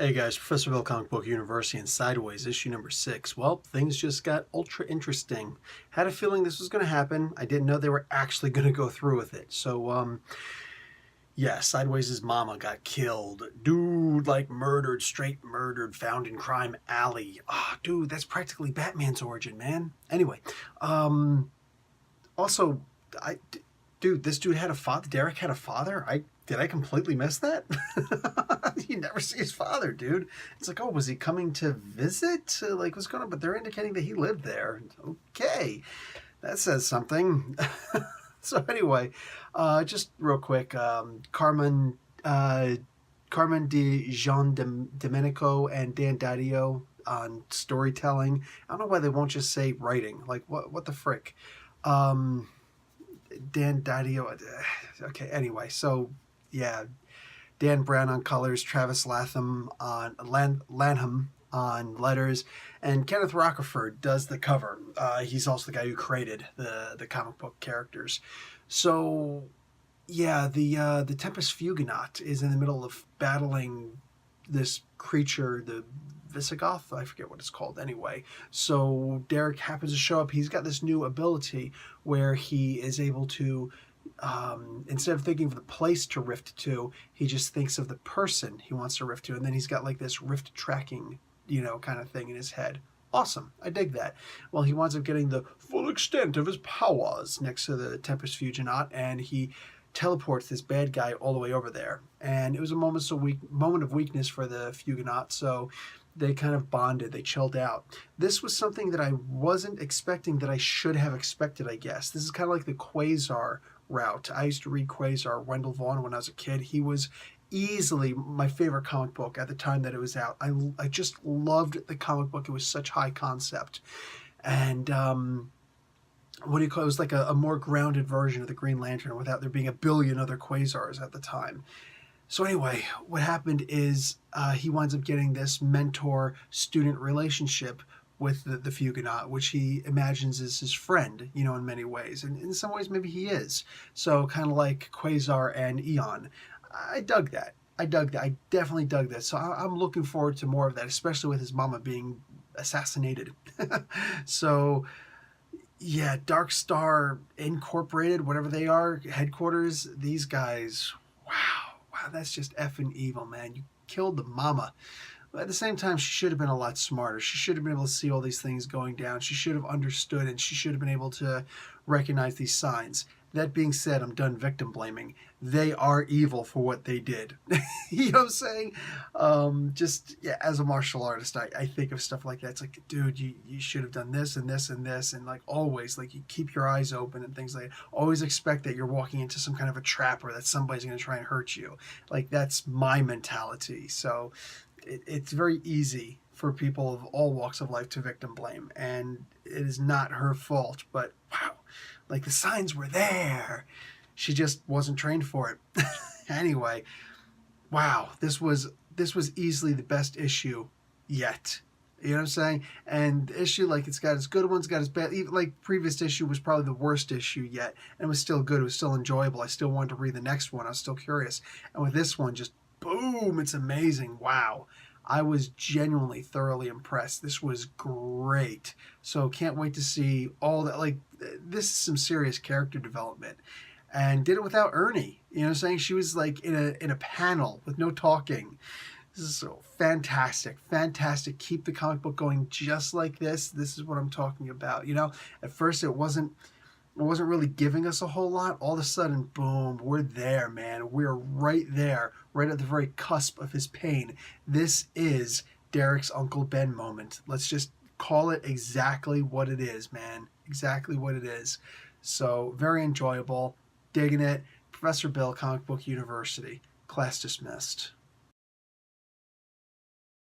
Hey guys, Professor Bill, Comic Book University, and Sideways, issue number 6. Well, things just got ultra interesting. Had a feeling this was going to happen. I didn't know they were actually going to go through with it. So, yeah, Sideways' mama got killed. Dude, like murdered, straight murdered, found in crime alley. Ah, dude, that's practically Batman's origin, man. Anyway, also, I, dude, this dude had a father. Derek had a father. Did I completely miss that? You never see his father, dude. It's like, oh, was he coming to visit? Like, what's going on? But they're indicating that he lived there. Okay, that says something. So anyway, just real quick, Carmen de Jean Domenico and Dan Didio on storytelling. I don't know why they won't just say writing. Like, what the frick? Dan Didio. Okay, anyway, so yeah, Dan Brown on colors, Travis Lanham on letters, and Kenneth Rocafort does the cover. He's also the guy who created the comic book characters. So yeah, the Tempest Fugonaut is in the middle of battling this creature, the Visigoth, I forget what it's called anyway. So Derek happens to show up. He's got this new ability where he is able to, instead of thinking of the place to rift to, he just thinks of the person he wants to rift to. And then he's got like this rift tracking, kind of thing in his head. Awesome. I dig that. Well, he winds up getting the full extent of his powers next to the Tempest Fugonaut, and he teleports this bad guy all the way over there. And it was a moment of weakness for the Fugonaut, so they kind of bonded. They chilled out. This was something that I wasn't expecting that I should have expected, I guess. This is kind of like the Quasar route. I used to read Quasar, Wendell Vaughn, when I was a kid. He was easily my favorite comic book at the time that it was out. I just loved the comic book. It was such high concept. And what do you call it? It was like a more grounded version of the Green Lantern without there being a billion other Quasars at the time. So anyway, what happened is he winds up getting this mentor-student relationship with the Fugonaut, which he imagines is his friend, in many ways. And in some ways, maybe he is. So kind of like Quasar and Eon. I dug that. I definitely dug that. So I'm looking forward to more of that, especially with his mama being assassinated. So yeah, Dark Star Incorporated, whatever they are, headquarters, these guys, wow, that's just effing evil, man. You killed the mama. But at the same time, she should have been a lot smarter. She should have been able to see all these things going down. She should have understood, and she should have been able to recognize these signs. That being said, I'm done victim blaming. They are evil for what they did. You know what I'm saying? Yeah, as a martial artist, I think of stuff like that. It's like, dude, you should have done this and this and this. And like always, like you keep your eyes open and things like that. Always expect that you're walking into some kind of a trap or that somebody's going to try and hurt you. Like that's my mentality. So it's very easy for people of all walks of life to victim blame. And it is not her fault, but wow. Like the signs were there. She just wasn't trained for it. Anyway, wow, this was easily the best issue yet. You know what I'm saying? And the issue, like, it's got its good ones, got its bad. Even like previous issue was probably the worst issue yet, and it was still good. It was still enjoyable. I still wanted to read the next one. I was still curious. And with this one, just boom, it's amazing. Wow. I was genuinely thoroughly impressed. This was great. So can't wait to see all that. Like, this is some serious character development. And did it without Ernie. You know what I'm saying? She was like in a panel with no talking. This is so fantastic. Fantastic. Keep the comic book going just like this. This is what I'm talking about. At first it wasn't really giving us a whole lot. All of a sudden, boom, we're there, man. We're right there, right at the very cusp of his pain. This is Derek's Uncle Ben moment. Let's just call it exactly what it is, man. Exactly what it is. So, very enjoyable. Digging it. Professor Bill, Comic Book University. Class dismissed.